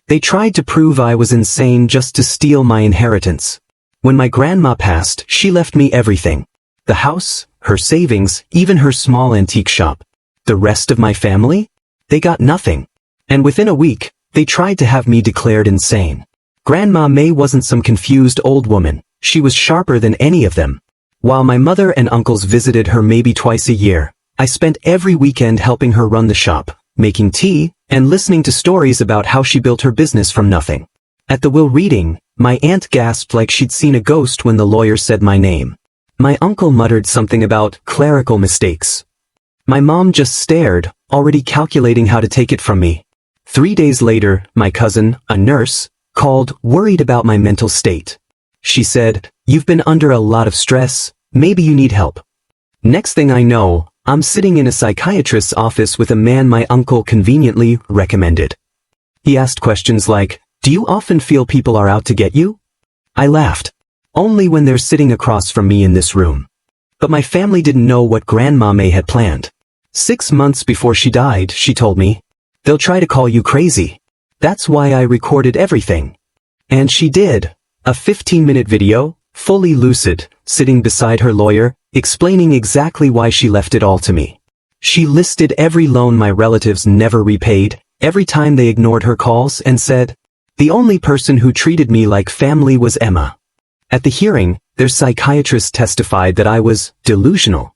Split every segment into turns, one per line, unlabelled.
They tried to prove I was insane just to steal my inheritance. When my grandma passed, she left me everything. The house, her savings, even her small antique shop. The rest of my family? They got nothing. And within a week, they tried to have me declared insane. Grandma May wasn't some confused old woman. She was sharper than any of them. While my mother and uncles visited her maybe twice a year, I spent every weekend helping her run the shop, making tea, and listening to stories about how she built her business from nothing. At the will reading, my aunt gasped like she'd seen a ghost when the lawyer said my name. My uncle muttered something about clerical mistakes. My mom just stared, already calculating how to take it from me. 3 days later, my cousin, a nurse, called, worried about my mental state. She said, "You've been under a lot of stress, maybe you need help." Next thing I know, I'm sitting in a psychiatrist's office with a man my uncle conveniently recommended. He asked questions like, "Do you often feel people are out to get you?" I laughed. Only when they're sitting across from me in this room. But my family didn't know what Grandma May had planned. 6 months before she died, she told me, "They'll try to call you crazy. That's why I recorded everything." And she did. A 15-minute video, fully lucid, sitting beside her lawyer, explaining exactly why she left it all to me. She listed every loan my relatives never repaid, every time they ignored her calls, and said, "The only person who treated me like family was Emma." At the hearing, their psychiatrist testified that I was delusional.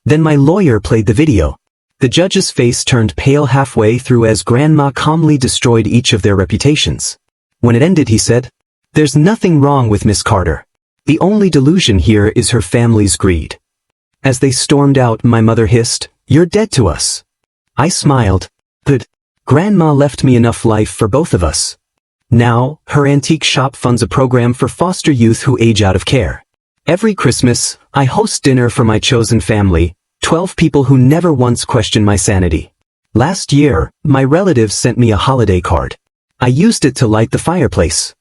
Then my lawyer played the video. The judge's face turned pale halfway through as Grandma calmly destroyed each of their reputations. When it ended, he said, "There's nothing wrong with Miss Carter. The only delusion here is her family's greed." As they stormed out, my mother hissed, "You're dead to us." I smiled. But Grandma left me enough life for both of us. Now, her antique shop funds a program for foster youth who age out of care. Every Christmas, I host dinner for my chosen family, 12 people who never once questioned my sanity. Last year, my relatives sent me a holiday card. I used it to light the fireplace.